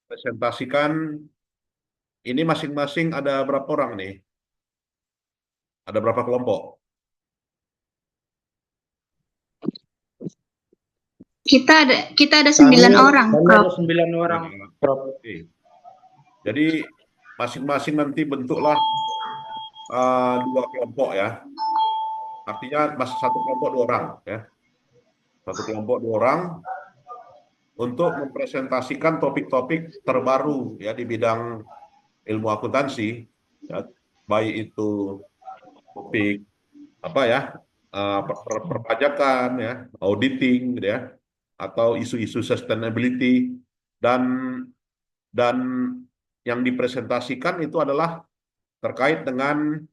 presentasikan ini masing-masing ada berapa orang nih? Ada berapa kelompok? Kita ada Kami 9 orang, ada Prof. 9 orang, Nah, Prof. oke. Jadi masing-masing nanti bentuklah dua kelompok ya. Artinya masih satu kelompok dua orang ya. Satu kelompok dua orang untuk mempresentasikan topik-topik terbaru ya di bidang ilmu akuntansi, ya, baik itu topik apa ya, perpajakan ya, auditing gitu ya, atau isu-isu sustainability, dan dan yang dipresentasikan itu adalah terkait dengan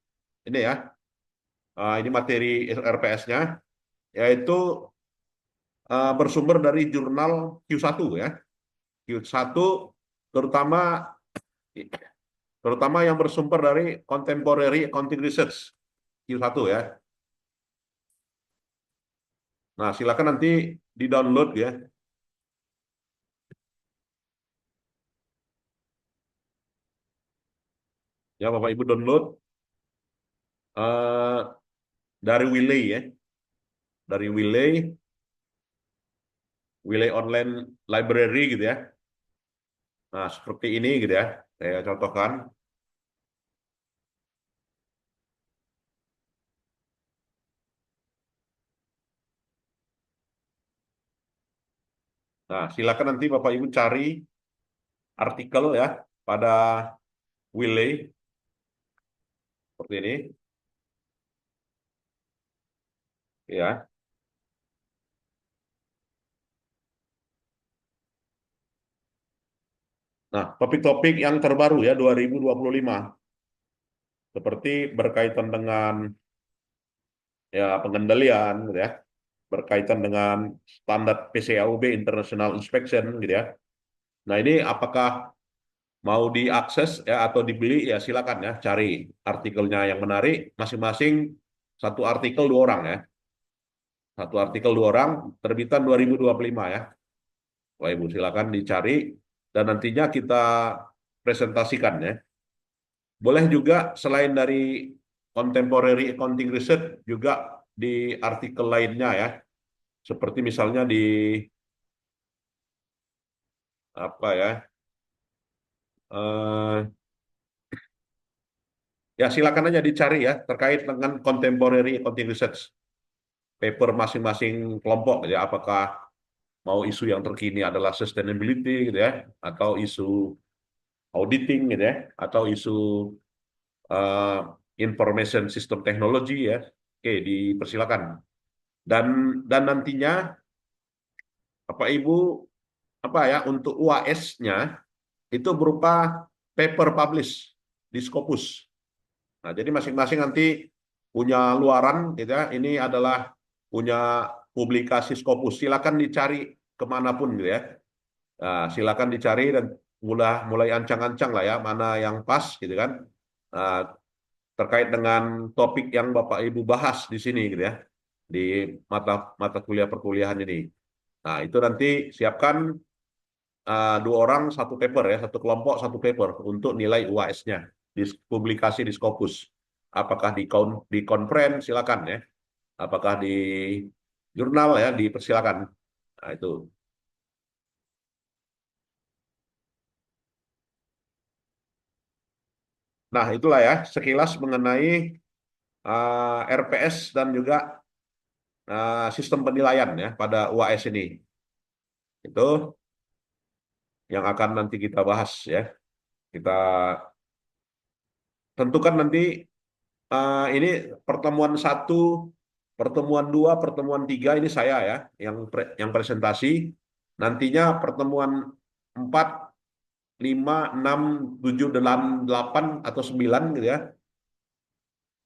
ini ya, ini materi RPS-nya, yaitu bersumber dari jurnal Q1 ya, Q1 terutama terutama yang bersumber dari Contemporary Accounting Research Q1 ya. Nah, silakan nanti di-download ya. Ya, Bapak Ibu download eh, dari Wiley ya. Dari Wiley Online Library gitu ya. Nah, seperti ini gitu ya. Saya contohkan. Nah, silakan nanti Bapak Ibu cari artikel ya pada Wiley seperti ini ya. Nah, topik-topik yang terbaru ya 2025 seperti berkaitan dengan ya pengendalian gitu ya, berkaitan dengan standar PCAUB International Inspection gitu ya. Nah, ini apakah mau diakses ya atau dibeli ya silakan ya, cari artikelnya yang menarik, masing-masing satu artikel dua orang ya. Satu artikel dua orang, terbitan 2025 ya. Wah, Ibu silakan dicari dan nantinya kita presentasikan ya. Boleh juga selain dari contemporary accounting research juga di artikel lainnya ya. Seperti misalnya di apa ya? eh, Ya silakan aja dicari ya terkait dengan contemporary accounting research paper masing-masing kelompok ya, apakah mau isu yang terkini adalah sustainability gitu ya, atau isu auditing gitu ya, atau isu eh, information system technology ya. Oke, dipersilakan. Dan nantinya Bapak Ibu apa ya, untuk UAS-nya itu berupa paper publish di Scopus. Nah, jadi masing-masing nanti punya luaran gitu ya. Ini adalah punya publikasi Scopus. Silakan dicari kemanapun gitu ya. Nah, silakan dicari dan mulai ancang-ancang lah ya mana yang pas gitu kan. Nah, terkait dengan topik yang Bapak Ibu bahas di sini gitu ya, di mata mata kuliah perkuliahan ini. Nah, itu nanti siapkan dua orang satu paper ya, satu kelompok satu paper untuk nilai UAS-nya di publikasi di Scopus. Apakah di conference silakan ya, apakah di jurnal ya dipersilakan. Nah, itu. Nah, itulah ya sekilas mengenai RPS dan juga sistem penilaian ya pada UAS ini. Itu yang akan nanti kita bahas ya. Kita tentukan nanti ini pertemuan satu, pertemuan dua, pertemuan tiga ini saya ya yang presentasi. Nantinya pertemuan 4, 5, 6, 7, 8 atau 9 gitu ya.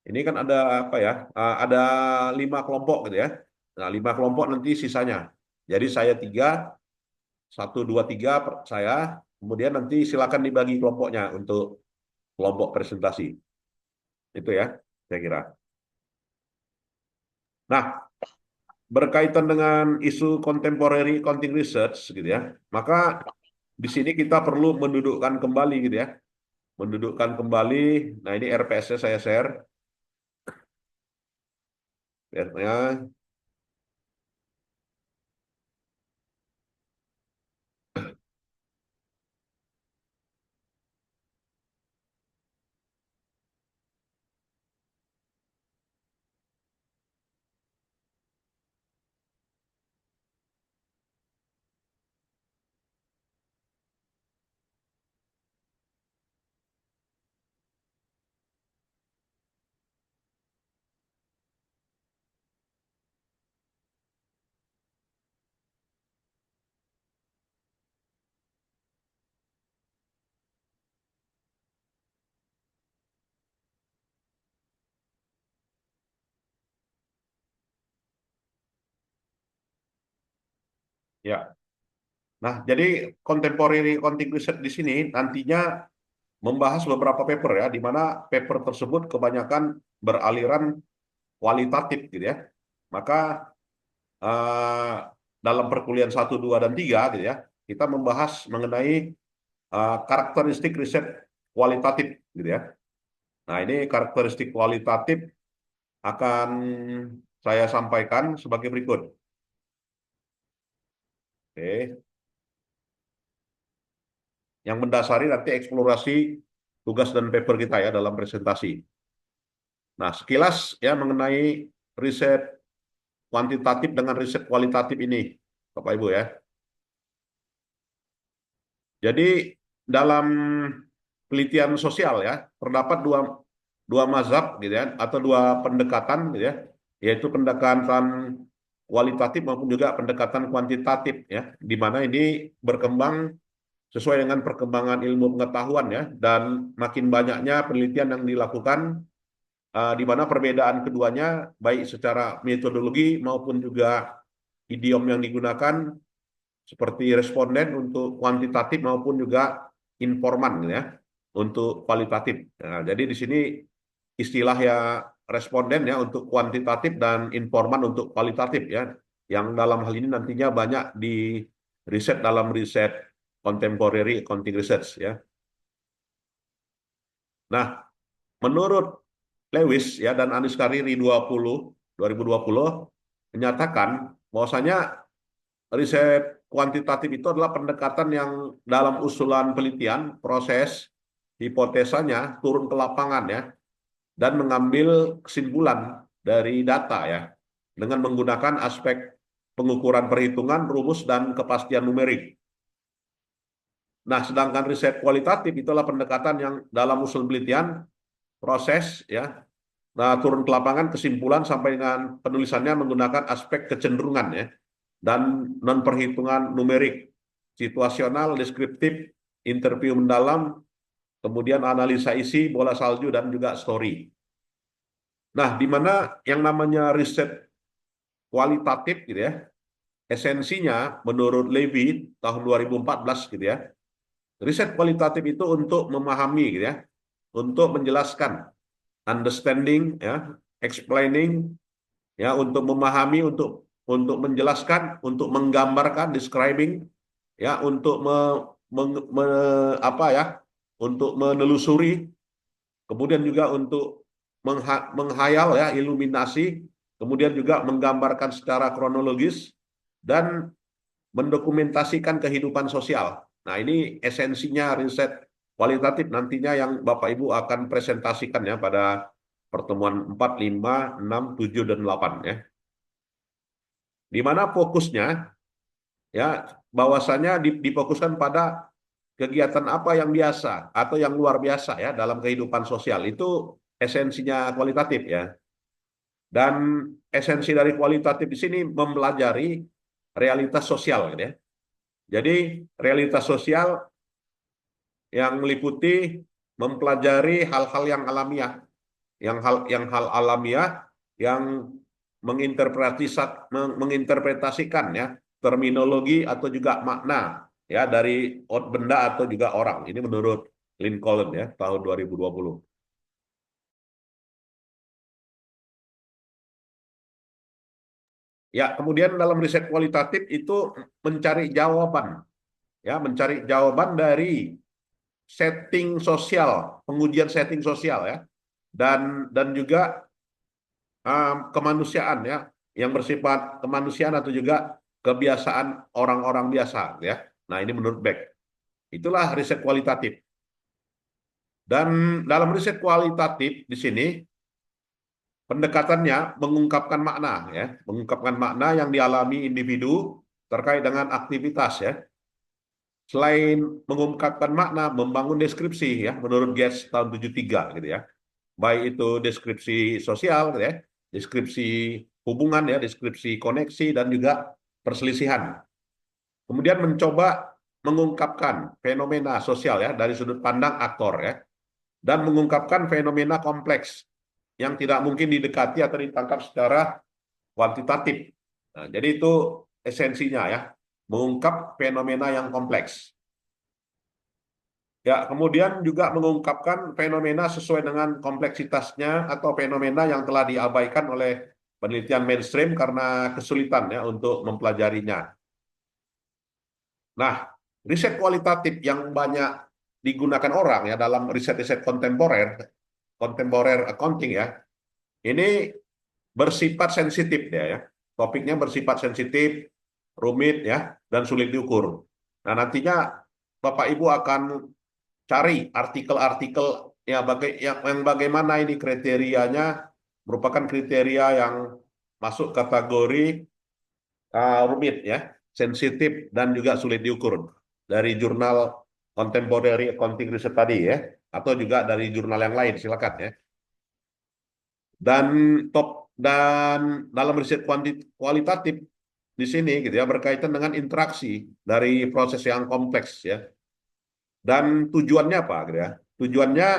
Ini kan ada apa ya? Ada 5 kelompok gitu ya. Nah, 5 kelompok nanti sisanya. Jadi saya 3, 1, 2, 3 saya. Kemudian nanti silakan dibagi kelompoknya untuk kelompok presentasi. Itu ya, saya kira. Nah, berkaitan dengan isu contemporary accounting research gitu ya, maka di sini kita perlu mendudukkan kembali gitu ya, mendudukkan kembali. Nah, ini RPS-nya saya share. Ya, ya. Nah, jadi contemporary accounting research di sini nantinya membahas beberapa paper ya, di mana paper tersebut kebanyakan beraliran kualitatif gitu ya. Maka eh, dalam perkuliahan 1, 2, dan 3 gitu ya, kita membahas mengenai karakteristik riset kualitatif gitu ya. Nah, ini karakteristik kualitatif akan saya sampaikan sebagai berikut. Oke. Yang mendasari nanti eksplorasi tugas dan paper kita ya dalam presentasi. Nah, sekilas ya mengenai riset kuantitatif dengan riset kualitatif ini, Bapak Ibu ya. Jadi dalam penelitian sosial ya, terdapat dua mazhab gitu ya, atau dua pendekatan gitu ya, yaitu pendekatan kualitatif maupun juga pendekatan kuantitatif ya, di mana ini berkembang sesuai dengan perkembangan ilmu pengetahuan ya, dan makin banyaknya penelitian yang dilakukan, di mana perbedaan keduanya baik secara metodologi maupun juga idiom yang digunakan seperti responden untuk kuantitatif maupun juga informan ya untuk kualitatif. Nah, jadi di sini istilah ya responden ya untuk kuantitatif dan informan untuk kualitatif ya, yang dalam hal ini nantinya banyak di riset dalam riset contemporary accounting research ya. Nah, menurut Lewis ya dan Anis Kariri 2020 menyatakan bahwasanya riset kuantitatif itu adalah pendekatan yang dalam usulan penelitian, proses, hipotesanya turun ke lapangan ya, dan mengambil kesimpulan dari data ya, dengan menggunakan aspek pengukuran perhitungan, rumus, dan kepastian numerik. Nah, sedangkan riset kualitatif itulah pendekatan yang dalam usul penelitian, proses ya, nah, turun ke lapangan, kesimpulan sampai dengan penulisannya menggunakan aspek kecenderungan ya, dan non perhitungan numerik, situasional, deskriptif, interview mendalam, kemudian analisa isi, bola salju, dan juga story. Nah, di mana yang namanya riset kualitatif gitu ya, esensinya menurut Levy tahun 2014 gitu ya, riset kualitatif itu untuk memahami gitu ya, untuk menjelaskan, understanding ya, explaining ya, untuk memahami, untuk menjelaskan, untuk menggambarkan, describing ya, untuk apa ya, untuk menelusuri, kemudian juga untuk menghayal ya, iluminasi, kemudian juga menggambarkan secara kronologis dan mendokumentasikan kehidupan sosial. Nah, ini esensinya riset kualitatif nantinya yang Bapak Ibu akan presentasikan ya pada pertemuan 4, 5, 6, 7, dan 8 ya. Di mana fokusnya ya, bahwasanya difokuskan pada kegiatan apa yang biasa atau yang luar biasa ya dalam kehidupan sosial. Itu esensinya kualitatif ya. Dan esensi dari kualitatif di sini mempelajari realitas sosial gitu ya. Jadi realitas sosial yang meliputi mempelajari hal-hal yang alamiah, yang hal alamiah yang menginterpretasikan ya terminologi atau juga makna ya dari benda atau juga orang. Ini menurut Lincoln ya tahun 2020. Ya, kemudian dalam riset kualitatif itu mencari jawaban, ya, mencari jawaban dari setting sosial, pengujian setting sosial ya, dan juga kemanusiaan ya, yang bersifat kemanusiaan atau juga kebiasaan orang-orang biasa ya. Nah, ini menurut Beck. Itulah riset kualitatif. Dan dalam riset kualitatif di sini pendekatannya mengungkapkan makna ya, mengungkapkan makna yang dialami individu terkait dengan aktivitas ya. Selain mengungkapkan makna, membangun deskripsi ya, menurut Gates tahun 73 gitu ya. Baik itu deskripsi sosial gitu ya, deskripsi hubungan ya, deskripsi koneksi dan juga perselisihan. Kemudian mencoba mengungkapkan fenomena sosial ya dari sudut pandang aktor ya, dan mengungkapkan fenomena kompleks yang tidak mungkin didekati atau ditangkap secara kuantitatif. Nah, jadi itu esensinya ya, mengungkap fenomena yang kompleks. Ya, kemudian juga mengungkapkan fenomena sesuai dengan kompleksitasnya atau fenomena yang telah diabaikan oleh penelitian mainstream karena kesulitan ya untuk mempelajarinya. Nah, riset kualitatif yang banyak digunakan orang ya dalam riset-riset kontemporer accounting ya, ini bersifat sensitif ya. Topiknya bersifat sensitif, rumit ya, dan sulit diukur. Nah, nantinya Bapak Ibu akan cari artikel-artikel yang bagaimana ini kriterianya merupakan kriteria yang masuk kategori rumit ya, sensitif dan juga sulit diukur dari jurnal Contemporary Accounting Research tadi ya, atau juga dari jurnal yang lain silakan ya. Dan dalam riset kualitatif di sini gitu ya berkaitan dengan interaksi dari proses yang kompleks ya. Dan tujuannya apa gitu ya? Tujuannya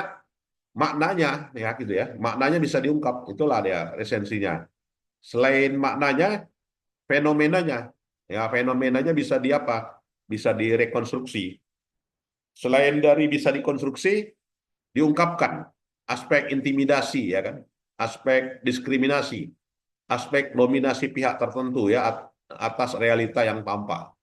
maknanya ya gitu ya. Maknanya bisa diungkap, itulah dia esensinya. Selain maknanya, fenomenanya. Ya, fenomenanya bisa di apa? Bisa direkonstruksi. Selain dari bisa dikonstruksi, diungkapkan aspek intimidasi ya kan, aspek diskriminasi, aspek dominasi pihak tertentu ya atas realita yang tampak.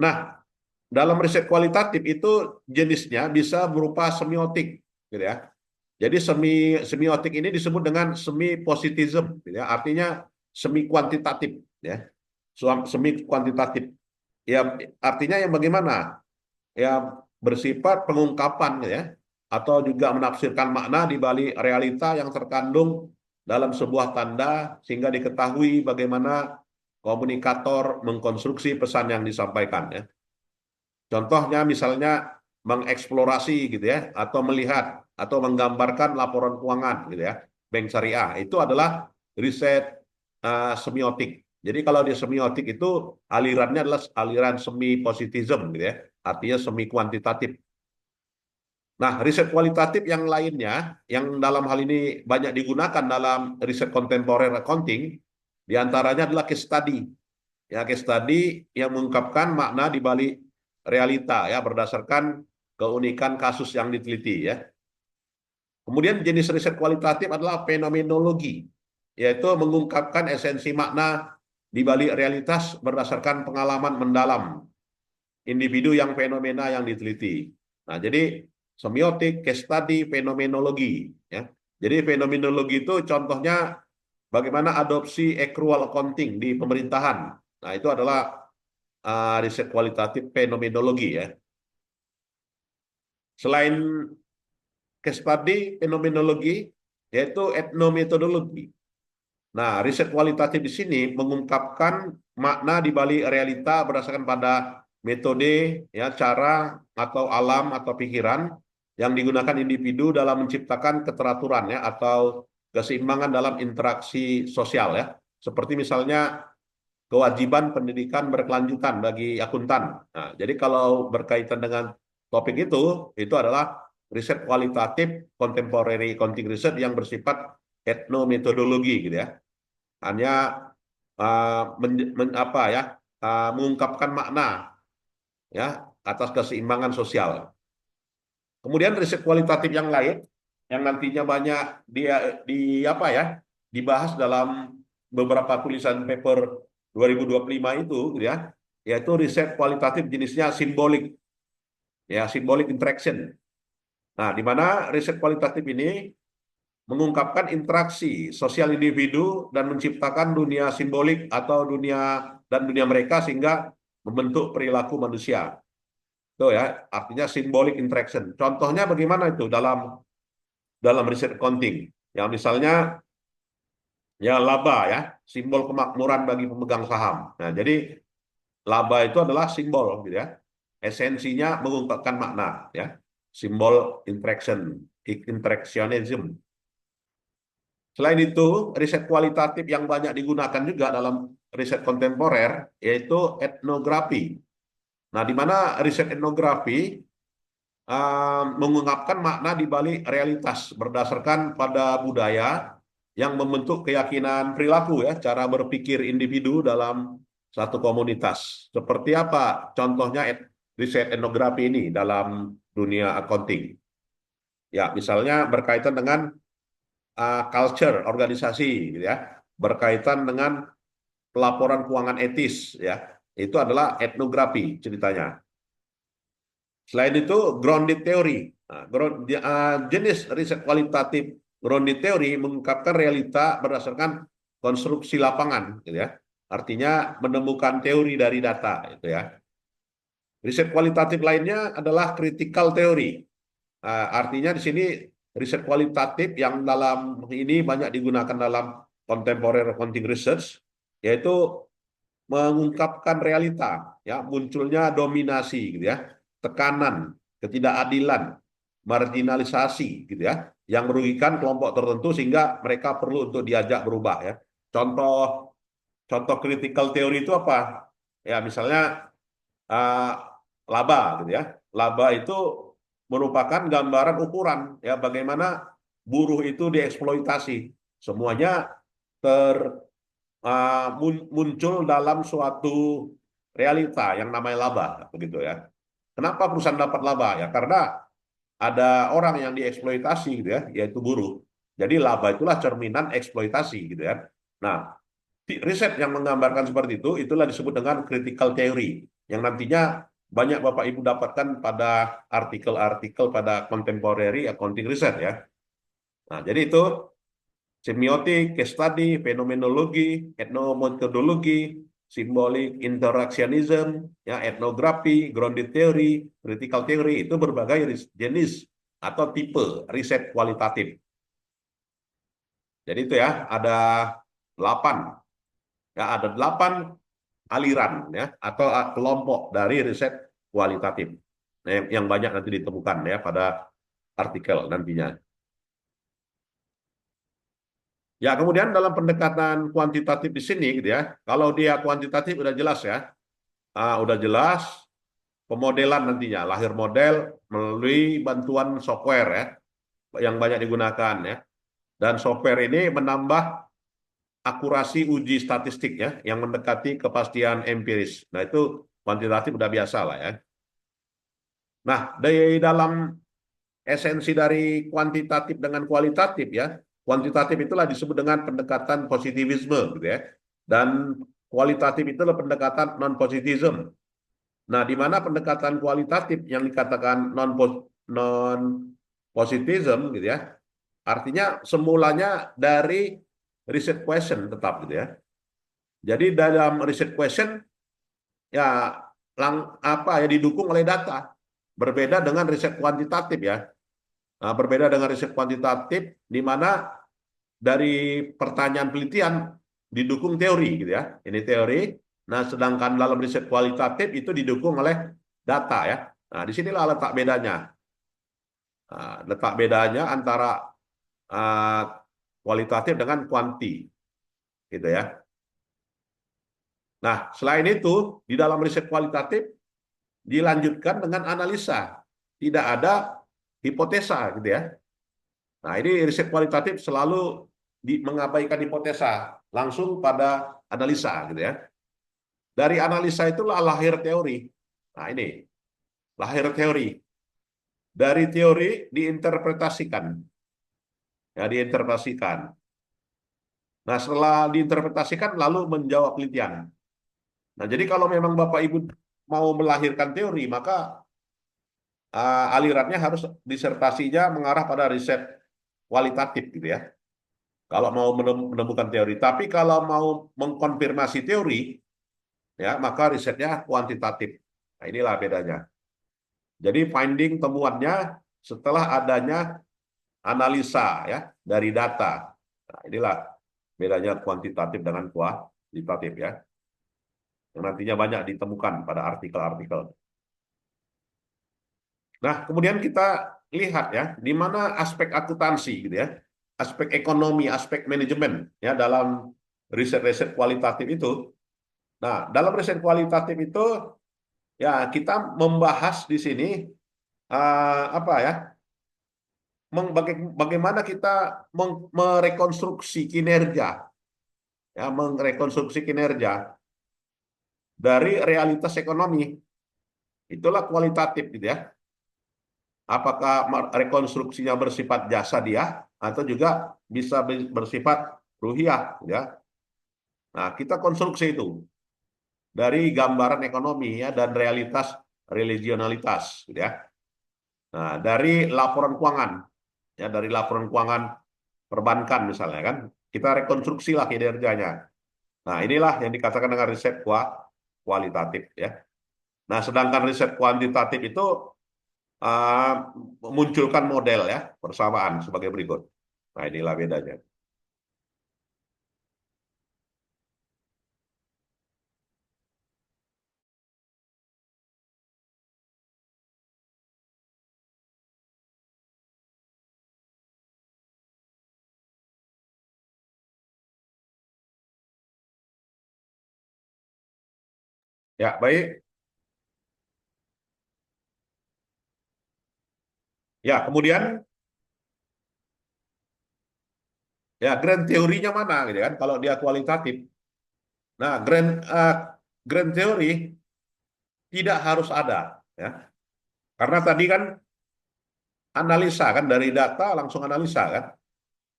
Nah, dalam riset kualitatif itu jenisnya bisa berupa semiotik, gitu ya. Jadi semiotik ini disebut dengan semi positivism, gitu ya. Artinya semi kuantitatif, ya. Semi kuantitatif. Ya, artinya yang bagaimana? Ya bersifat pengungkapan, gitu ya, atau juga menafsirkan makna di balik realita yang terkandung dalam sebuah tanda sehingga diketahui bagaimana komunikator mengkonstruksi pesan yang disampaikan, ya. Contohnya misalnya mengeksplorasi gitu ya, atau melihat atau menggambarkan laporan keuangan gitu ya, bank syariah itu adalah riset semiotik. Jadi kalau di semiotik itu alirannya adalah aliran semi positivism gitu ya, artinya semi kuantitatif. Nah, riset kualitatif yang lainnya yang dalam hal ini banyak digunakan dalam riset kontemporer accounting diantaranya adalah case study. Ya, case study yang mengungkapkan makna di balik realita ya berdasarkan keunikan kasus yang diteliti ya. Kemudian jenis riset kualitatif adalah fenomenologi, yaitu mengungkapkan esensi makna di balik realitas berdasarkan pengalaman mendalam individu yang fenomena yang diteliti. Nah, jadi semiotik, case study, fenomenologi ya. Jadi fenomenologi itu contohnya bagaimana adopsi accrual accounting di pemerintahan. Nah, itu adalah riset kualitatif fenomenologi ya. Selain case study fenomenologi, yaitu etnometodologi. Nah, riset kualitatif di sini mengungkapkan makna di balik realita berdasarkan pada metode, ya, cara atau alam atau pikiran yang digunakan individu dalam menciptakan keteraturan ya atau keseimbangan dalam interaksi sosial ya. Seperti misalnya kewajiban pendidikan berkelanjutan bagi akuntan. Nah, jadi kalau berkaitan dengan topik itu adalah riset kualitatif contemporary accounting research yang bersifat etnometodologi gitu ya. Hanya apa ya, mengungkapkan makna ya atas keseimbangan sosial. Kemudian riset kualitatif yang lain yang nantinya banyak di apa ya dibahas dalam beberapa tulisan paper 2025 itu, gitu ya, yaitu riset kualitatif jenisnya simbolik, ya symbolic interaction. Nah, di mana riset kualitatif ini mengungkapkan interaksi sosial individu dan menciptakan dunia simbolik atau dunia mereka sehingga membentuk perilaku manusia. Itu ya, artinya symbolic interaction. Contohnya bagaimana itu dalam riset accounting? Ya misalnya ya laba ya, simbol kemakmuran bagi pemegang saham. Nah, jadi laba itu adalah simbol gitu ya. Esensinya mengungkapkan makna ya. Simbol interactionism. Selain itu, riset kualitatif yang banyak digunakan juga dalam riset kontemporer yaitu etnografi. Nah, di mana riset etnografi mengungkapkan makna di balik realitas berdasarkan pada budaya yang membentuk keyakinan perilaku ya, cara berpikir individu dalam satu komunitas. Seperti apa contohnya riset etnografi ini dalam dunia accounting? Ya, misalnya berkaitan dengan culture organisasi, gitu ya, berkaitan dengan pelaporan keuangan etis, ya, itu adalah etnografi ceritanya. Selain itu, grounded theory. Nah, jenis riset kualitatif grounded theory mengungkapkan realita berdasarkan konstruksi lapangan, gitu ya. Artinya menemukan teori dari data, gitu ya. Riset kualitatif lainnya adalah critical theory. Artinya di sini riset kualitatif yang dalam ini banyak digunakan dalam contemporary accounting research, yaitu mengungkapkan realita, ya munculnya dominasi, gitu ya, tekanan, ketidakadilan, marginalisasi, gitu ya, yang merugikan kelompok tertentu sehingga mereka perlu untuk diajak berubah, ya. Contoh contoh critical theory itu apa? Ya misalnya uh, laba, gitu ya. Laba itu merupakan gambaran ukuran ya bagaimana buruh itu dieksploitasi. Semuanya ter muncul dalam suatu realita yang namanya laba, begitu ya. Kenapa perusahaan dapat laba ya? Karena ada orang yang dieksploitasi, gitu ya, yaitu buruh. Jadi laba itulah cerminan eksploitasi, gitu ya. Nah, riset yang menggambarkan seperti itu, itulah disebut dengan critical theory, yang nantinya banyak Bapak Ibu dapatkan pada artikel-artikel pada contemporary accounting research ya. Nah, jadi itu semiotik, case study, fenomenologi, etnometodologi, symbolic interactionism, ya, etnografi, grounded theory, critical theory, itu berbagai jenis atau tipe riset kualitatif. Jadi itu ya, ada 8. Ya, ada 8 aliran ya atau kelompok dari riset kualitatif. Nah, yang banyak nanti ditemukan ya pada artikel nantinya. Ya, kemudian dalam pendekatan kuantitatif di sini gitu ya. Kalau dia kuantitatif udah jelas ya. Udah jelas pemodelan nantinya, lahir model melalui bantuan software ya yang banyak digunakan ya. Dan software ini menambah akurasi uji statistik ya yang mendekati kepastian empiris. Nah, itu kuantitatif udah biasa lah ya. Nah, di dalam esensi dari kuantitatif dengan kualitatif ya. Kuantitatif itulah disebut dengan pendekatan positivisme gitu ya. Dan kualitatif itulah pendekatan non-positivism. Nah, di mana pendekatan kualitatif yang dikatakan non-positivism gitu ya. Artinya semulanya dari riset question tetap gitu ya. Jadi dalam riset question ya didukung oleh data. Berbeda dengan riset kuantitatif ya. Nah, berbeda dengan riset kuantitatif di mana dari pertanyaan penelitian didukung teori gitu ya. Ini teori. Nah, sedangkan dalam riset kualitatif itu didukung oleh data ya. Nah, disinilah letak bedanya. Nah, letak bedanya antara uh, kualitatif dengan kuanti gitu ya. Nah, selain itu di dalam riset kualitatif dilanjutkan dengan analisa. Tidak ada hipotesa gitu ya. Nah, ini riset kualitatif selalu mengabaikan hipotesa, langsung pada analisa gitu ya. Dari analisa itulah lahir teori. Nah, ini lahir teori. Dari teori diinterpretasikan. Ya, diinterpretasikan. Nah, setelah diinterpretasikan lalu menjawab penelitian. Nah, jadi kalau memang Bapak Ibu mau melahirkan teori, maka alirannya harus disertasinya mengarah pada riset kualitatif gitu ya. Kalau mau menemukan teori, tapi kalau mau mengkonfirmasi teori, ya maka risetnya kuantitatif. Nah, inilah bedanya. Jadi finding temuannya setelah adanya analisa ya dari data. Nah, inilah bedanya kuantitatif dengan kualitatif ya. Yang nantinya banyak ditemukan pada artikel-artikel. Nah, kemudian kita lihat ya, di mana aspek akuntansi gitu ya, aspek ekonomi, aspek manajemen ya dalam riset-riset kualitatif itu. Nah, dalam riset kualitatif itu ya kita membahas di sini apa ya, bagaimana kita merekonstruksi kinerja, ya, merekonstruksi kinerja dari realitas ekonomi. Itulah kualitatif gitu ya. Apakah rekonstruksinya bersifat jasa dia atau juga bisa bersifat ruhiah ya. Nah, kita konstruksi itu dari gambaran ekonomi ya dan realitas religionalitas gitu ya. Nah, dari laporan keuangan ya, dari laporan keuangan perbankan misalnya kan, kita rekonstruksi lah kinerjanya. Nah, inilah yang dikatakan dengan riset kualitatif ya. Nah, sedangkan riset kuantitatif itu uh, memunculkan model ya persamaan sebagai berikut. Nah, inilah bedanya. Ya, baik. Ya, kemudian ya grand teorinya mana gitu kan kalau dia kualitatif. Nah, grand teori tidak harus ada ya. Karena tadi kan analisa kan dari data langsung analisa kan.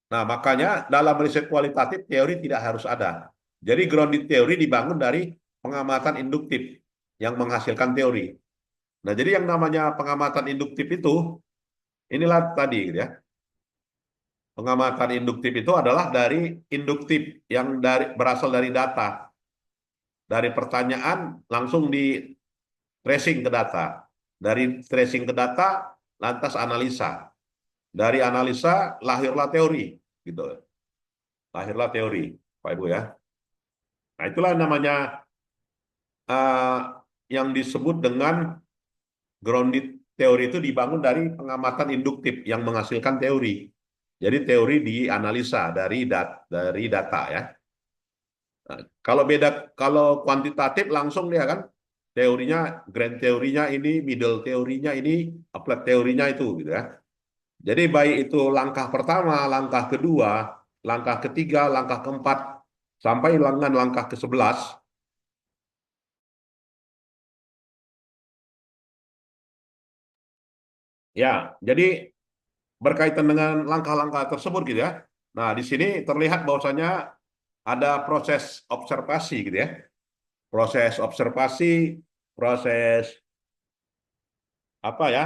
Nah, makanya dalam riset kualitatif teori tidak harus ada. Jadi grounded teori dibangun dari pengamatan induktif yang menghasilkan teori. Nah, jadi yang namanya pengamatan induktif itu inilah tadi gitu ya. Pengamatan induktif itu adalah dari induktif yang berasal dari data. Dari pertanyaan langsung di tracing ke data. Dari tracing ke data lantas analisa. Dari analisa lahirlah teori gitu. Lahirlah teori, Pak Ibu ya. Nah, itulah namanya uh, yang disebut dengan grounded teori itu dibangun dari pengamatan induktif yang menghasilkan teori. Jadi teori dianalisa dari data ya. Nah, kalau beda kalau kuantitatif langsung dia kan teorinya grand teorinya ini, middle teorinya ini, applied teorinya itu gitu ya. Jadi baik itu langkah pertama, langkah kedua, langkah ketiga, langkah keempat sampai dengan langkah ke-11. Ya, jadi berkaitan dengan langkah-langkah tersebut gitu ya. Nah, di sini terlihat bahwasanya ada proses observasi gitu ya. Proses observasi, proses apa ya?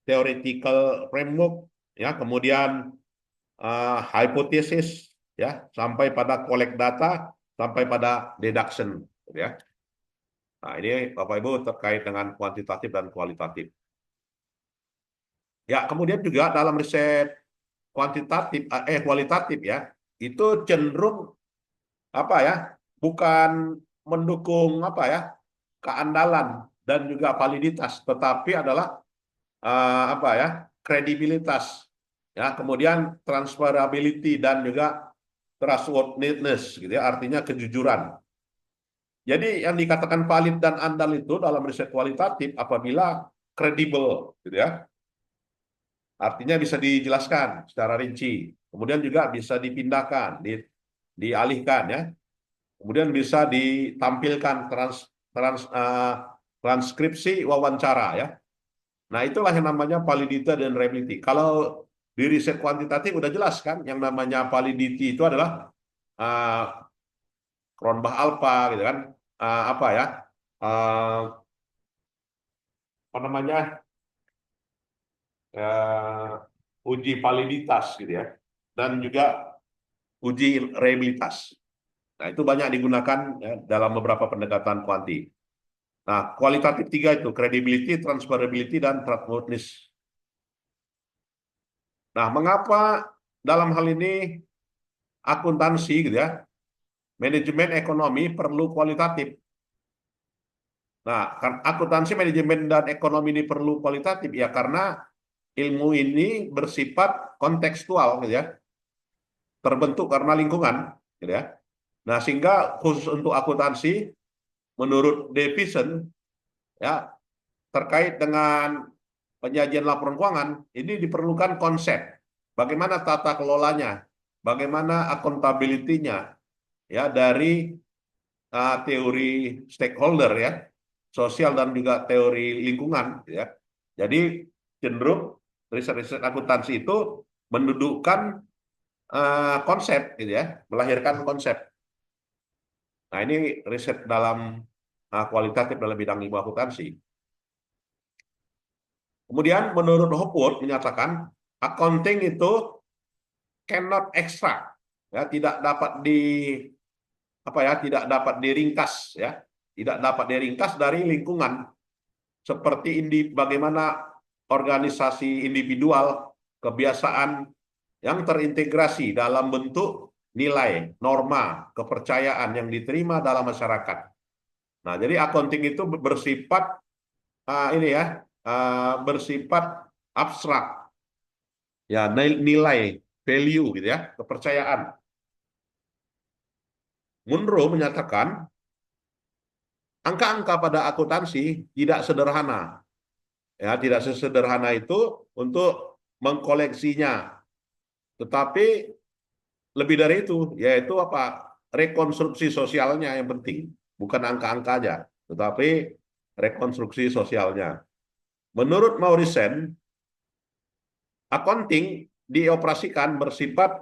Theoretical framework ya, kemudian hypothesis ya, sampai pada collect data, sampai pada deduction gitu ya. Nah, ini Bapak Ibu terkait dengan kuantitatif dan kualitatif. Ya, kemudian juga dalam riset kualitatif ya, itu cenderung apa ya? Bukan mendukung apa ya? Keandalan dan juga validitas, tetapi adalah apa ya? Kredibilitas. Ya, kemudian transferability dan juga trustworthiness gitu ya, artinya kejujuran. Jadi yang dikatakan valid dan andal itu dalam riset kualitatif apabila kredibel gitu ya. Artinya bisa dijelaskan secara rinci. Kemudian juga bisa dipindahkan, dialihkan ya. Kemudian bisa ditampilkan transkripsi wawancara ya. Nah, itulah yang namanya validity dan reliability. Kalau di riset kuantitatif udah jelas kan, yang namanya validity itu adalah uh, Cronbach Alpha gitu kan, apa ya, apa namanya, uji validitas gitu ya, dan juga uji reliabilitas. Nah, itu banyak digunakan ya, dalam beberapa pendekatan kuanti. Nah, kualitatif tiga itu, credibility, transferability, dan trustworthiness. Nah, mengapa dalam hal ini akuntansi gitu ya, manajemen ekonomi perlu kualitatif? Nah, kan akuntansi, manajemen, dan ekonomi ini perlu kualitatif ya karena ilmu ini bersifat kontekstual gitu ya, terbentuk karena lingkungan gitu ya. Nah, sehingga khusus untuk akuntansi menurut Davison ya, terkait dengan penyajian laporan keuangan ini diperlukan konsep bagaimana tata kelolanya, bagaimana accountability-nya ya dari teori stakeholder ya, sosial dan juga teori lingkungan ya. Jadi cenderung riset-riset akuntansi itu mendudukkan konsep gitu ya, melahirkan konsep. Nah, ini riset dalam kualitatif dalam bidang ilmu akuntansi. Kemudian menurut Hopwood menyatakan accounting itu cannot extract ya, tidak dapat di apa ya, tidak dapat diringkas ya, tidak dapat diringkas dari lingkungan seperti bagaimana organisasi individual, kebiasaan yang terintegrasi dalam bentuk nilai, norma, kepercayaan yang diterima dalam masyarakat. Nah, jadi accounting itu bersifat ini ya, bersifat abstrak, ya nilai, value gitu ya, kepercayaan. Munro menyatakan angka-angka pada akuntansi tidak sederhana, ya tidak sesederhana itu untuk mengkoleksinya, tetapi lebih dari itu, yaitu apa? Rekonstruksi sosialnya yang penting, bukan angka-angka aja, tetapi rekonstruksi sosialnya. Menurut Mauricen, accounting dioperasikan bersifat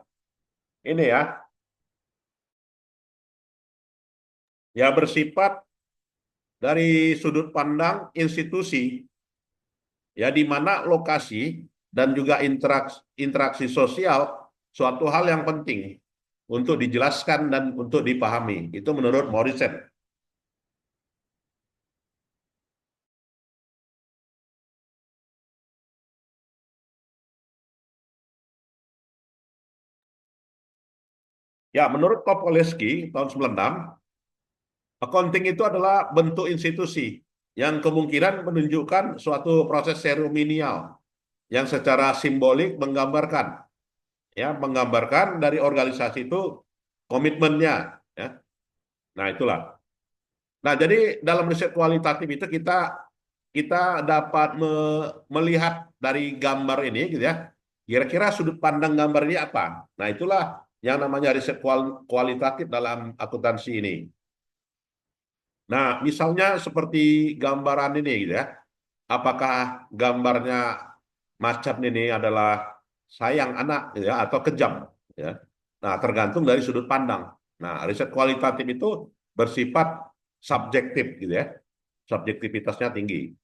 ini ya bersifat dari sudut pandang institusi, ya di mana lokasi dan juga interaksi sosial suatu hal yang penting untuk dijelaskan dan untuk dipahami. Itu menurut Morrison. Ya, menurut Kopolewski tahun 96, accounting itu adalah bentuk institusi yang kemungkinan menunjukkan suatu proses seremonial yang secara simbolik menggambarkan dari organisasi itu komitmennya ya. Nah, itulah. Nah, jadi dalam riset kualitatif itu kita kita dapat melihat dari gambar ini gitu ya. Kira-kira sudut pandang gambar ini apa? Nah, itulah yang namanya riset kualitatif dalam akuntansi ini. Nah, misalnya seperti gambaran ini gitu ya. Apakah gambarnya macan ini adalah sayang anak gitu ya atau kejam ya. Nah, tergantung dari sudut pandang. Nah, riset kualitatif itu bersifat subjektif gitu ya. Subjektivitasnya tinggi.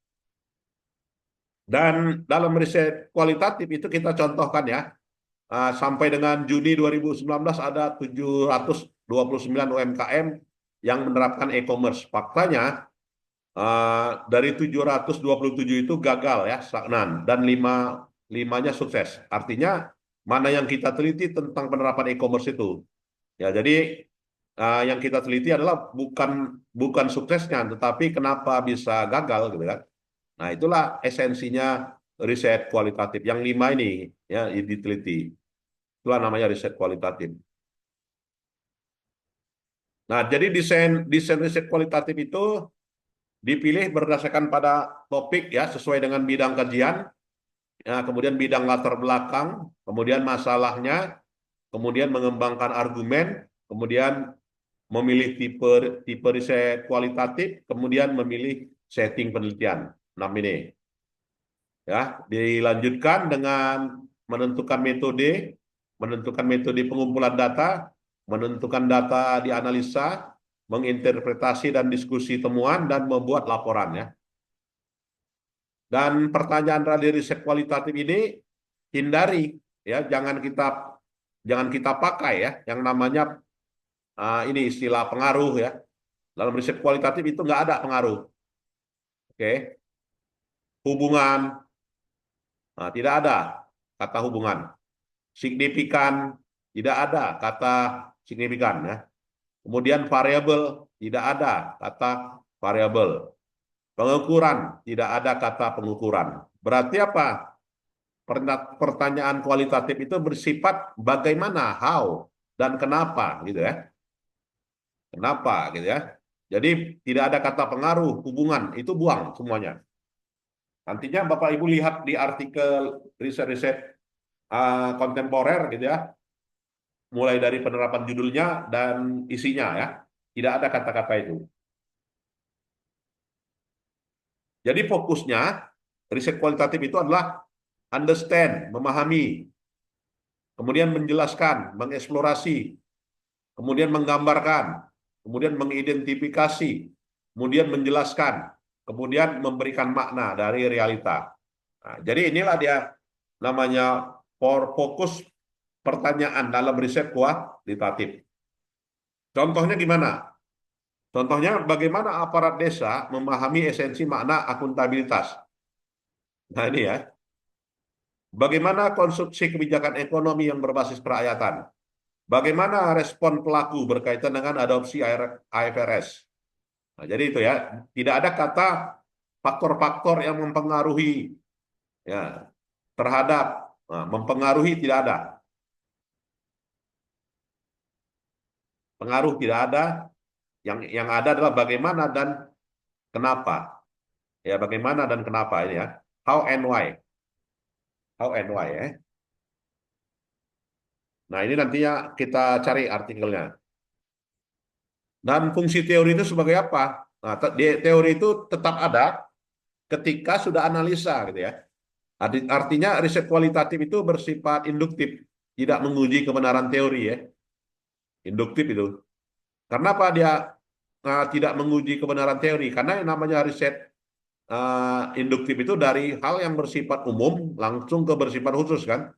Dan dalam riset kualitatif itu kita contohkan ya, sampai dengan Juni 2019 ada 729 UMKM yang menerapkan e-commerce. Faktanya dari 727 itu gagal ya, stagnan, dan limanya sukses. Artinya mana yang kita teliti tentang penerapan e-commerce itu. Ya, jadi yang kita teliti adalah bukan bukan suksesnya, tetapi kenapa bisa gagal gitu kan. Nah, itulah esensinya riset kualitatif. Yang 5 ini ya diteliti. Itulah namanya riset kualitatif. Nah, jadi desain desain riset kualitatif itu dipilih berdasarkan pada topik ya, sesuai dengan bidang kajian, ya, kemudian bidang latar belakang, kemudian masalahnya, kemudian mengembangkan argumen, kemudian memilih tipe tipe riset kualitatif, kemudian memilih setting penelitian. 6 ini. Ya, dilanjutkan dengan menentukan metode pengumpulan data, menentukan data dianalisa, menginterpretasi dan diskusi temuan, dan membuat laporan ya. Dan pertanyaan dari riset kualitatif ini hindari ya, jangan kita pakai ya yang namanya ini istilah pengaruh ya. Dalam riset kualitatif itu nggak ada pengaruh. Oke, hubungan, tidak ada kata hubungan. Signifikan, tidak ada kata signifikan ya. Kemudian variabel, tidak ada kata variabel. Pengukuran, tidak ada kata pengukuran. Berarti apa? Pertanyaan kualitatif itu bersifat bagaimana, how, dan kenapa gitu ya. Kenapa gitu ya. Jadi tidak ada kata pengaruh, hubungan, itu buang semuanya. Nantinya Bapak Ibu lihat di artikel riset-riset kontemporer gitu ya, mulai dari penerapan judulnya dan isinya ya. Tidak ada kata-kata itu. Jadi fokusnya riset kualitatif itu adalah understand, memahami, kemudian menjelaskan, mengeksplorasi, kemudian menggambarkan, kemudian mengidentifikasi, kemudian menjelaskan, kemudian memberikan makna dari realita. Nah, jadi inilah dia namanya fokus pertanyaan dalam riset kualitatif. Contohnya gimana? Contohnya bagaimana aparat desa memahami esensi makna akuntabilitas. Nah ini ya, bagaimana konstruksi kebijakan ekonomi yang berbasis kerakyatan? Bagaimana respon pelaku berkaitan dengan adopsi IFRS? Nah, jadi itu ya, tidak ada kata faktor-faktor yang mempengaruhi ya terhadap mempengaruhi, tidak ada. Pengaruh tidak ada, yang ada adalah bagaimana dan kenapa. Ya, bagaimana dan kenapa ini ya. How and why. How and why ya. Nah, ini nantinya kita cari artikelnya. Dan fungsi teori itu sebagai apa? Nah, teori itu tetap ada ketika sudah analisa gitu ya. Artinya riset kualitatif itu bersifat induktif, tidak menguji kebenaran teori ya. Induktif itu. Karena apa dia tidak menguji kebenaran teori? Karena yang namanya riset induktif itu dari hal yang bersifat umum langsung ke bersifat khusus kan.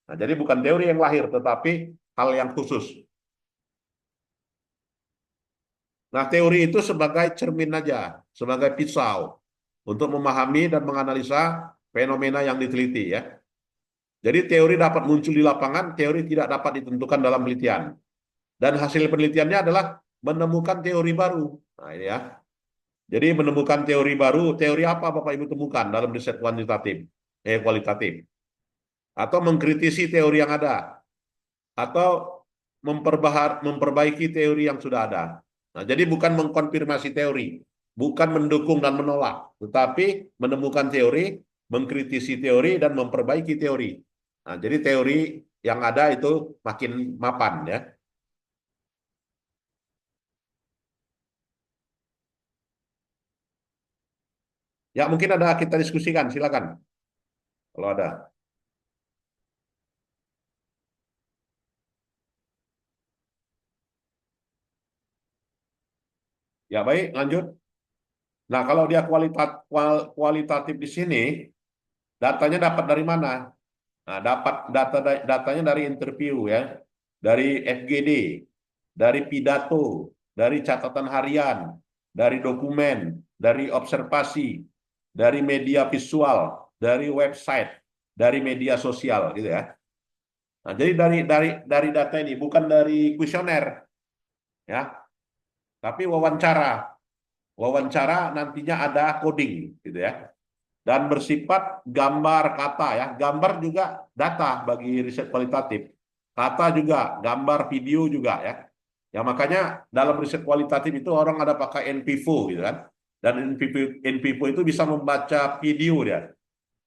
Nah, jadi bukan teori yang lahir, tetapi hal yang khusus. Nah, teori itu sebagai cermin aja, sebagai pisau untuk memahami dan menganalisa fenomena yang diteliti ya. Jadi teori dapat muncul di lapangan, teori tidak dapat ditentukan dalam penelitian. Dan hasil penelitiannya adalah menemukan teori baru. Nah, ini ya. Jadi menemukan teori baru, teori apa Bapak Ibu temukan dalam riset kualitatif. Atau mengkritisi teori yang ada. Atau memperbaiki teori yang sudah ada. Nah, jadi bukan mengkonfirmasi teori, bukan mendukung dan menolak, tetapi menemukan teori, mengkritisi teori, dan memperbaiki teori. Nah, jadi teori yang ada itu makin mapan ya. Ya mungkin ada kita diskusikan, silakan kalau ada. Ya baik, lanjut. Nah, kalau dia kualitatif di sini, datanya dapat dari mana? Nah, dapat datanya dari interview ya, dari FGD, dari pidato, dari catatan harian, dari dokumen, dari observasi, dari media visual, dari website, dari media sosial gitu ya. Nah, jadi dari data ini bukan dari kuesioner ya, tapi wawancara. Wawancara nantinya ada coding gitu ya. Dan bersifat gambar kata ya. Gambar juga data bagi riset kualitatif. Kata juga, gambar, video juga ya. Ya makanya dalam riset kualitatif itu orang ada pakai NVivo gitu kan. Dan NVivo itu bisa membaca video dia,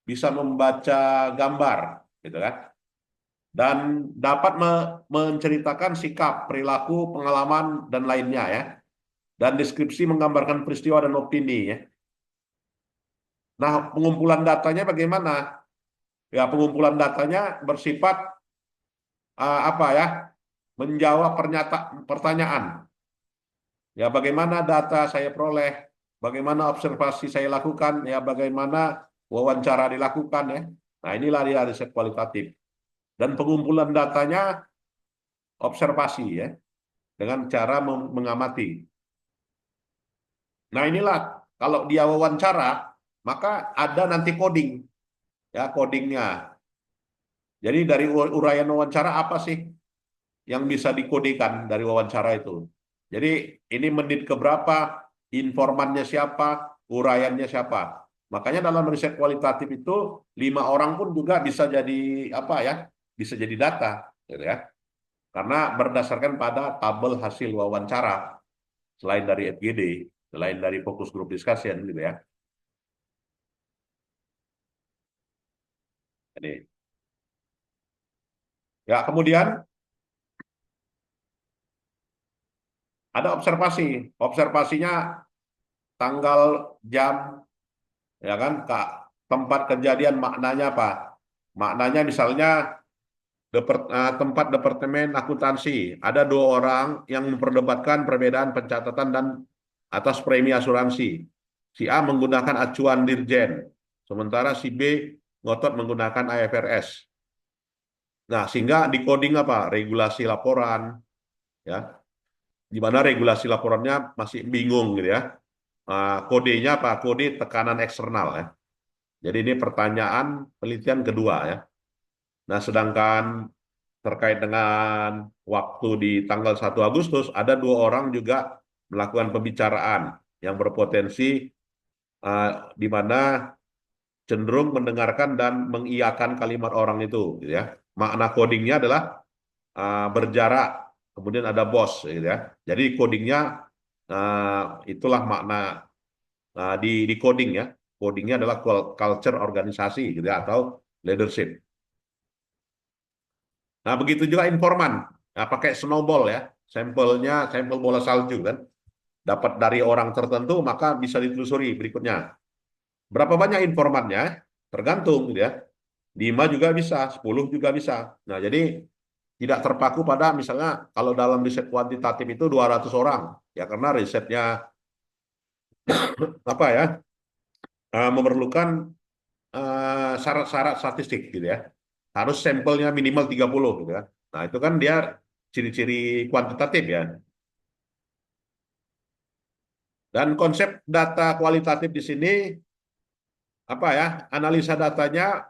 bisa membaca gambar gitu kan. Dan dapat menceritakan sikap, perilaku, pengalaman dan lainnya ya. Dan deskripsi menggambarkan peristiwa dan opini ya. Nah, pengumpulan datanya bagaimana? Ya, pengumpulan datanya bersifat apa ya? menjawab pertanyaan. Ya, bagaimana data saya peroleh, bagaimana observasi saya lakukan, ya, bagaimana wawancara dilakukan, ya. Nah, inilah dia riset kualitatif. Dan pengumpulan datanya observasi, ya, dengan cara mengamati. Nah, inilah kalau dia wawancara, maka ada nanti coding, ya, codingnya. Jadi dari uraian wawancara apa sih yang bisa dikodekan dari wawancara itu? Jadi ini menit keberapa, informannya siapa, uraiannya siapa. Makanya dalam riset kualitatif itu 5 orang pun juga bisa jadi apa ya? Bisa jadi data, gitu ya. Karena berdasarkan pada tabel hasil wawancara selain dari FGD, selain dari focus group discussion, gitu ya. Jadi, ya kemudian ada observasi. Observasinya tanggal, jam, ya kan, Kak, tempat kejadian maknanya apa? Maknanya misalnya tempat departemen akuntansi, ada 2 orang yang memperdebatkan perbedaan pencatatan dan atas premi asuransi. Si A menggunakan acuan Dirjen, sementara si B ngotot menggunakan IFRS. Nah, sehingga di coding apa? Regulasi laporan, ya, di mana regulasi laporannya masih bingung gitu ya. Kodenya apa? Kode tekanan eksternal, ya. Jadi ini pertanyaan penelitian kedua, ya. Nah, sedangkan terkait dengan waktu di tanggal 1 Agustus, ada 2 orang juga melakukan pembicaraan yang berpotensi di mana cenderung mendengarkan dan mengiyakan kalimat orang itu, gitu ya. Makna codingnya adalah berjarak, kemudian ada bos, gitu ya. Jadi codingnya itulah makna di coding, ya. Codingnya adalah culture organisasi, gitu ya, atau leadership. Nah, begitu juga informan. Nah, pakai snowball, ya. Sampelnya sampel bola salju kan. Dapat dari orang tertentu, maka bisa ditelusuri berikutnya. Berapa banyak informannya? Tergantung, gitu ya. 5 juga bisa, 10 juga bisa. Nah, jadi tidak terpaku pada misalnya kalau dalam riset kuantitatif itu 200 orang. Ya, karena risetnya apa ya? Memerlukan syarat-syarat statistik, gitu ya. Harus sampelnya minimal 30, gitu ya. Nah, itu kan dia ciri-ciri kuantitatif, ya. Dan konsep data kualitatif di sini apa ya? Analisa datanya,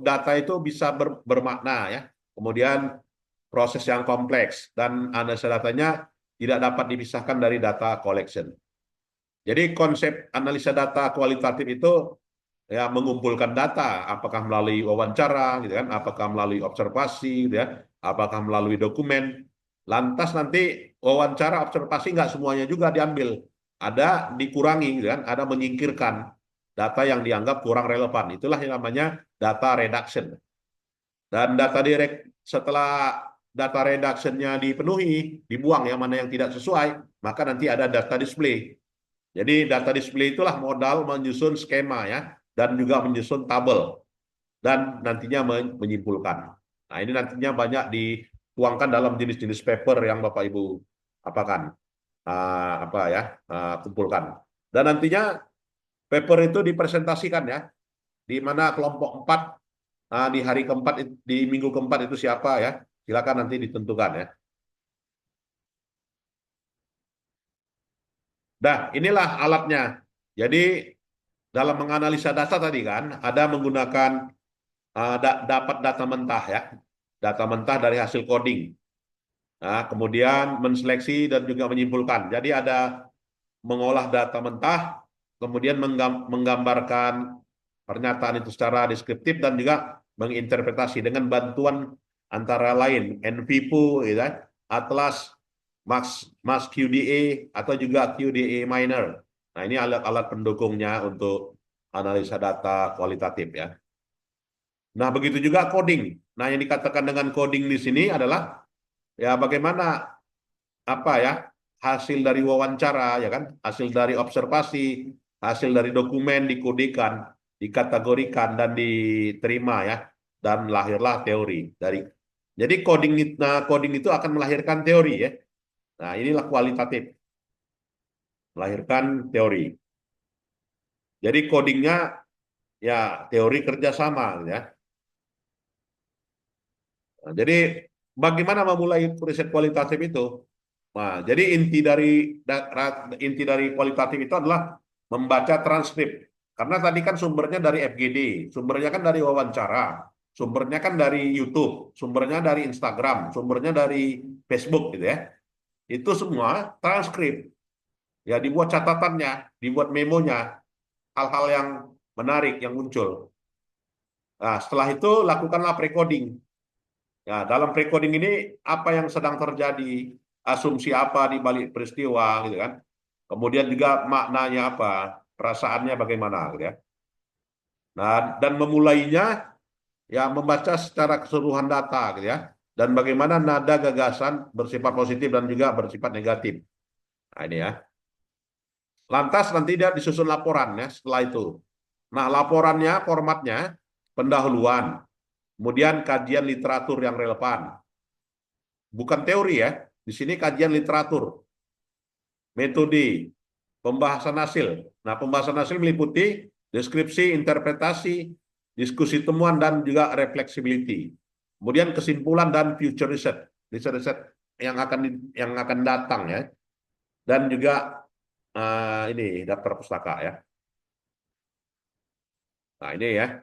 data itu bisa bermakna, ya. Kemudian proses yang kompleks dan analisa datanya tidak dapat dipisahkan dari data collection. Jadi konsep analisa data kualitatif itu ya mengumpulkan data, apakah melalui wawancara, gitu kan, apakah melalui observasi, gitu ya, apakah melalui dokumen. Lantas nanti wawancara, observasi nggak semuanya juga diambil, ada dikurangi, gitu kan, ada menyingkirkan data yang dianggap kurang relevan. Itulah yang namanya data reduction. Dan data direct setelah data reduction-nya dipenuhi, dibuang yang mana yang tidak sesuai, maka nanti ada data display. Jadi data display itulah modal menyusun skema, ya, dan juga menyusun tabel dan nantinya menyimpulkan. Nah, ini nantinya banyak dituangkan dalam jenis-jenis paper yang Bapak Ibu apakan apa ya kumpulkan. Dan nantinya paper itu dipresentasikan, ya, di mana kelompok 4 di hari keempat, di minggu keempat itu siapa, ya. Silakan nanti ditentukan, ya. Nah, inilah alatnya. Jadi dalam menganalisa data tadi kan ada menggunakan dapat data mentah, ya. Data mentah dari hasil coding. Nah, kemudian menseleksi dan juga menyimpulkan. Jadi ada mengolah data mentah, kemudian menggambarkan pernyataan itu secara deskriptif dan juga menginterpretasi dengan bantuan antara lain NVPO, ya, Atlas, Max QDA atau juga QDA Miner. Nah, ini alat-alat pendukungnya untuk analisa data kualitatif, ya. Nah, begitu juga coding. Nah, yang dikatakan dengan coding di sini adalah ya bagaimana apa ya hasil dari wawancara, ya kan, hasil dari observasi, hasil dari dokumen dikodekan, dikategorikan dan diterima, ya, dan lahirlah teori dari Jadi coding itu akan melahirkan teori ya. Nah, inilah kualitatif, melahirkan teori. Jadi codingnya ya teori kerjasama ya. Nah, jadi bagaimana memulai riset kualitatif itu? Nah, jadi inti dari kualitatif itu adalah membaca transkrip. Karena tadi kan sumbernya dari FGD, sumbernya kan dari wawancara, sumbernya kan dari YouTube, sumbernya dari Instagram, sumbernya dari Facebook gitu ya. Itu semua transkrip. Ya dibuat catatannya, dibuat memonya, hal-hal yang menarik yang muncul. Nah, setelah itu lakukanlah pre-coding. Ya, dalam pre-coding ini apa yang sedang terjadi, asumsi apa di balik peristiwa, gitu kan? Kemudian juga maknanya apa, perasaannya bagaimana, gitu ya. Nah, dan memulainya ya membaca secara keseluruhan data, gitu ya. Dan bagaimana nada gagasan bersifat positif dan juga bersifat negatif. Nah, ini ya. Lantas nanti dia disusun laporan ya setelah itu. Nah, laporannya formatnya pendahuluan, kemudian kajian literatur yang relevan. Bukan teori ya. Di sini kajian literatur, metode, pembahasan hasil. Nah, pembahasan hasil meliputi deskripsi, interpretasi, diskusi temuan, dan juga reflexibility. Kemudian kesimpulan dan future research, riset-riset yang akan datang ya. Dan juga ini daftar pustaka ya. Nah, ini ya.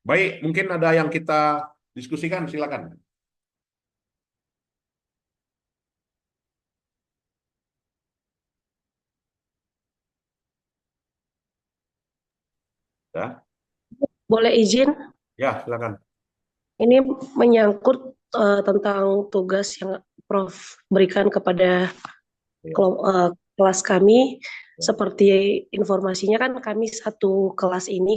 Baik, mungkin ada yang kita diskusikan, silakan. Ya, Boleh izin, ya silakan. ini menyangkut tentang tugas yang Prof berikan kepada Ya, kelas kami. ya. Seperti informasinya kan kami satu kelas ini